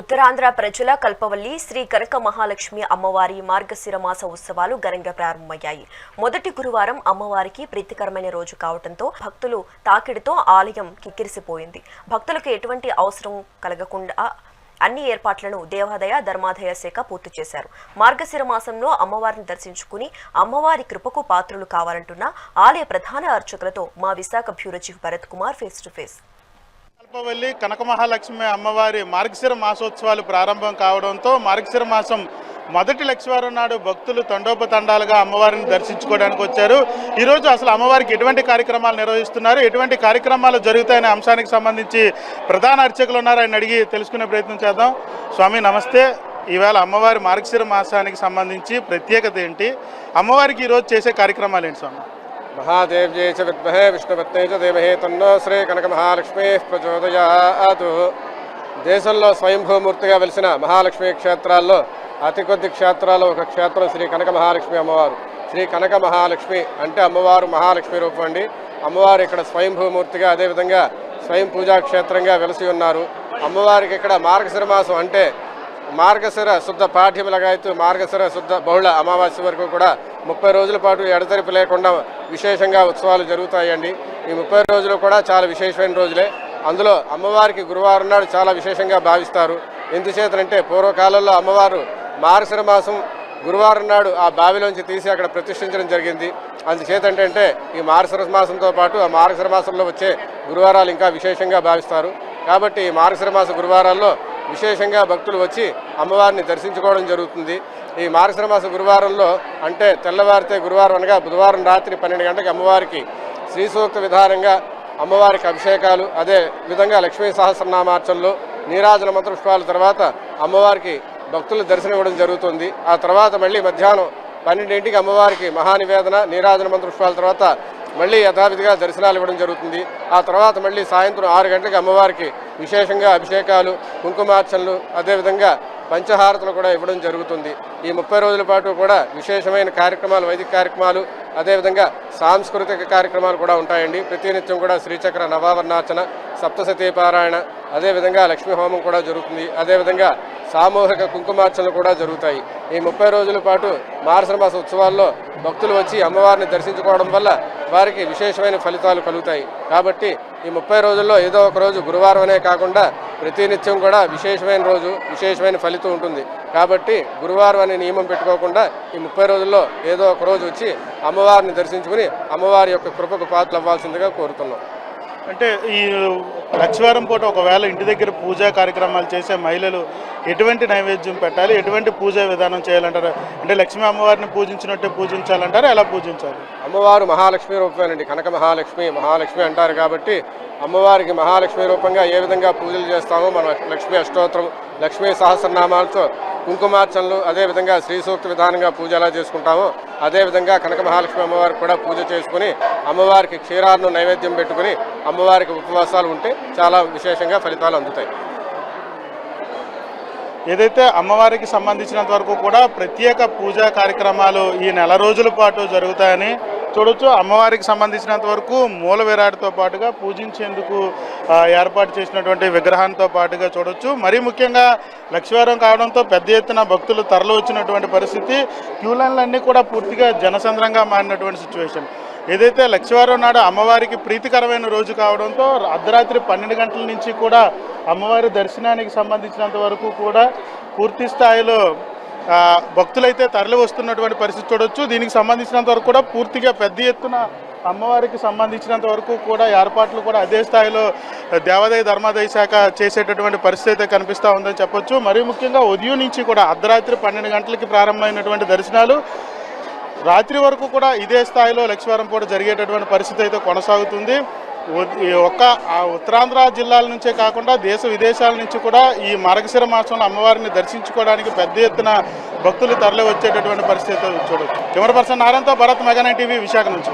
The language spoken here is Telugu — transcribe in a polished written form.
ఉత్తరాంధ్ర ప్రజల కల్పవల్లి శ్రీ కనక మహాలక్ష్మి అమ్మవారి మార్గశిర మాస ఉత్సవాలు ఘనంగా ప్రారంభమయ్యాయి. మొదటి గురువారం అమ్మవారికి ప్రీతికరమైన రోజు కావడంతో భక్తులు తాకిడితో ఆలయం కిక్కిరిసిపోయింది. భక్తులకు ఎటువంటి అవసరం కలగకుండా అన్ని ఏర్పాట్లను దేవాదాయ ధర్మాదాయ శాఖ పూర్తి చేశారు. మార్గశిర మాసంలో అమ్మవారిని దర్శించుకుని అమ్మవారి కృపకు పాత్రులు కావాలంటున్న ఆలయ ప్రధాన అర్చకులతో మా Visakha bureau chief Bharat Kumar face to face. Kalpavalli Kanaka Mahalakshmi అమ్మవారి మార్గశిర మాసోత్సవాలు ప్రారంభం కావడంతో మార్గశిర మాసం మొదటి లక్షవారం నాడు భక్తులు తండోపతండాలుగా అమ్మవారిని దర్శించుకోవడానికి వచ్చారు. ఈరోజు అసలు అమ్మవారికి ఎటువంటి కార్యక్రమాలు నిర్వహిస్తున్నారు, ఎటువంటి కార్యక్రమాలు జరుగుతాయనే అంశానికి సంబంధించి ప్రధాన అర్చకులు ఉన్నారు, ఆయన అడిగి తెలుసుకునే ప్రయత్నం చేద్దాం. స్వామి నమస్తే. ఈవేళ అమ్మవారి మార్గశిర మాసానికి సంబంధించి ప్రత్యేకత ఏంటి, అమ్మవారికి ఈరోజు చేసే కార్యక్రమాలు ఏంటి స్వామి? महादेव्यै च विद्महे विष्णुपत्न्यै च धीमहि तन्नो శ్రీ కనక మహాలక్ష్మి ప్రచోదయాత్. దేశంలో స్వయంభూమూర్తిగా వెలిసిన మహాలక్ష్మి క్షేత్రాల్లో అతి కొద్ది క్షేత్రాల్లో ఒక క్షేత్రం శ్రీ కనక మహాలక్ష్మి అమ్మవారు. శ్రీ కనక మహాలక్ష్మి అంటే అమ్మవారు మహాలక్ష్మి రూపం అండి. అమ్మవారు ఇక్కడ స్వయంభూమూర్తిగా అదేవిధంగా స్వయం పూజా క్షేత్రంగా వెలిసి ఉన్నారు. అమ్మవారికి ఇక్కడ మార్గశిర మాసం అంటే మార్గశిర శుద్ధ పాఠ్యములగాయతూ మార్గశిర శుద్ధ బహుళ అమావాస్య వరకు కూడా 30 రోజుల పాటు ఎడతెరిపి లేకుండా విశేషంగా ఉత్సవాలు జరుగుతాయండి. ఈ 30 రోజులు కూడా చాలా విశేషమైన రోజులే. అందులో అమ్మవారికి గురువారం నాడు చాలా విశేషంగా భావిస్తారు. ఎందుచేతనంటే పూర్వకాలంలో అమ్మవారు మార్గశిర మాసం గురువారం నాడు ఆ బావిలోంచి తీసి అక్కడ ప్రతిష్ఠించడం జరిగింది. అందుచేతంటే ఈ మార్గశిర మాసంతో పాటు ఆ మార్గశిర మాసంలో వచ్చే గురువారాలు ఇంకా విశేషంగా భావిస్తారు. కాబట్టి ఈ మార్గశిర మాస గురువారాల్లో విశేషంగా భక్తులు వచ్చి అమ్మవారిని దర్శించుకోవడం జరుగుతుంది. ఈ మార్గశిర మాస గురువారంలో అంటే తెల్లవారితే గురువారం అనగా బుధవారం రాత్రి 12 గంటలకు అమ్మవారికి శ్రీ సూక్త విధానంగా అమ్మవారికి అభిషేకాలు, అదే విధంగా లక్ష్మీ సహస్రనామార్చనలు, నీరాజన మంత్రపుష్పాల తర్వాత అమ్మవారికి భక్తులు దర్శనం ఇవ్వడం జరుగుతుంది. ఆ తర్వాత మళ్ళీ మధ్యాహ్నం 12ంటికి అమ్మవారికి మహానివేదన, నీరాజన మంత్రపుష్పాల తర్వాత మళ్ళీ యథావిధిగా దర్శనాలు ఇవ్వడం జరుగుతుంది. ఆ తర్వాత మళ్ళీ సాయంత్రం 6 గంటలకు అమ్మవారికి విశేషంగా అభిషేకాలు, కుంకుమార్చనలు, అదేవిధంగా పంచహారతలు కూడా ఇవ్వడం జరుగుతుంది. ఈ 30 రోజుల పాటు కూడా విశేషమైన కార్యక్రమాలు, వైదిక కార్యక్రమాలు, అదేవిధంగా సాంస్కృతిక కార్యక్రమాలు కూడా ఉంటాయండి. ప్రతినిత్యం కూడా శ్రీచక్ర నవావర్ణార్చన, సప్తసతీ పారాయణ, అదేవిధంగా లక్ష్మీ హోమం కూడా జరుగుతుంది. అదేవిధంగా సామూహిక కుంకుమార్చనలు కూడా జరుగుతాయి. ఈ 30 రోజుల పాటు మార్గశిర మాస ఉత్సవాల్లో భక్తులు వచ్చి అమ్మవారిని దర్శించుకోవడం వల్ల వారికి విశేషమైన ఫలితాలు కలుగుతాయి. కాబట్టి ఈ 30 రోజుల్లో ఏదో ఒక రోజు గురువారం అనే కాకుండా ప్రతినిత్యం కూడా విశేషమైన రోజు, విశేషమైన ఫలితం ఉంటుంది. కాబట్టి గురువారం అనే నియమం పెట్టుకోకుండా ఈ 30 రోజుల్లో ఏదో ఒక రోజు వచ్చి అమ్మవారిని దర్శించుకుని అమ్మవారి యొక్క కృపకు పాత్రలు అవ్వాల్సిందిగా కోరుతున్నాం. అంటే ఈ లక్షవారం పూట ఒకవేళ ఇంటి దగ్గర పూజా కార్యక్రమాలు చేసే మహిళలు ఎటువంటి నైవేద్యం పెట్టాలి, ఎటువంటి పూజా విధానం చేయాలంటారు? అంటే లక్ష్మీ అమ్మవారిని పూజించినట్టే పూజించాలంటారు, ఎలా పూజించాలి? అమ్మవారు మహాలక్ష్మి రూపమేనండి. కనక మహాలక్ష్మి, మహాలక్ష్మి అంటారు కాబట్టి అమ్మవారికి మహాలక్ష్మి రూపంగా ఏ విధంగా పూజలు చేస్తామో మన లక్ష్మీ అష్టోత్తరం, లక్ష్మీ సహస్రనామాలతో కుంకుమార్చనలు, అదేవిధంగా శ్రీ సూక్త విధానంగా పూజ ఎలా చేసుకుంటామో అదేవిధంగా కనక మహాలక్ష్మి అమ్మవారికి కూడా పూజ చేసుకుని అమ్మవారికి క్షీరాలను నైవేద్యం పెట్టుకుని అమ్మవారికి ఉపవాసాలు ఉంటే చాలా విశేషంగా ఫలితాలు అందుతాయి. ఏదైతే అమ్మవారికి సంబంధించినంత వరకు కూడా ప్రత్యేక పూజా కార్యక్రమాలు ఈ నెల రోజుల పాటు జరుగుతాయని చూడొచ్చు. అమ్మవారికి సంబంధించినంత వరకు మూల విరాటితో పాటుగా పూజించేందుకు ఏర్పాటు చేసినటువంటి విగ్రహాలతో పాటుగా చూడొచ్చు. మరీ ముఖ్యంగా లక్షవారం కావడంతో పెద్ద ఎత్తున భక్తులు తరలి వచ్చినటువంటి పరిస్థితి, క్యూ లైన్లన్నీ కూడా పూర్తిగా జనసంద్రంగా మారినటువంటి సిచ్యువేషన్. ఏదైతే లక్షవారం నాడు అమ్మవారికి ప్రీతికరమైన రోజు కావడంతో అర్ధరాత్రి 12 గంటల నుంచి కూడా అమ్మవారి దర్శనానికి సంబంధించినంత వరకు కూడా పూర్తి స్థాయిలో భక్తులైతే తరలి వస్తున్నటువంటి పరిస్థితి చూడొచ్చు. దీనికి సంబంధించినంత వరకు కూడా పూర్తిగా పెద్ద ఎత్తున అమ్మవారికి సంబంధించినంత వరకు కూడా ఏర్పాట్లు కూడా అదే స్థాయిలో దేవాదాయ ధర్మాదాయ శాఖ చేసేటటువంటి పరిస్థితి అయితే కనిపిస్తూ ఉందని చెప్పొచ్చు. మరీ ముఖ్యంగా ఉదయం నుంచి కూడా అర్ధరాత్రి 12 గంటలకి ప్రారంభమైనటువంటి దర్శనాలు రాత్రి వరకు కూడా ఇదే స్థాయిలో లక్షవారం పూట జరిగేటటువంటి పరిస్థితి అయితే కొనసాగుతుంది. ఒక్క ఉత్తరాంధ్ర జిల్లాల నుంచే కాకుండా దేశ విదేశాల నుంచి కూడా ఈ మార్గశిర మాసంలో అమ్మవారిని దర్శించుకోవడానికి పెద్ద ఎత్తున భక్తులు తరలి వచ్చేటటువంటి పరిస్థితి చూడవచ్చు. కెమెరా పర్సన్ నారాయణతో భరత్ మెగా 9 టీవీ విశాఖ నుంచి.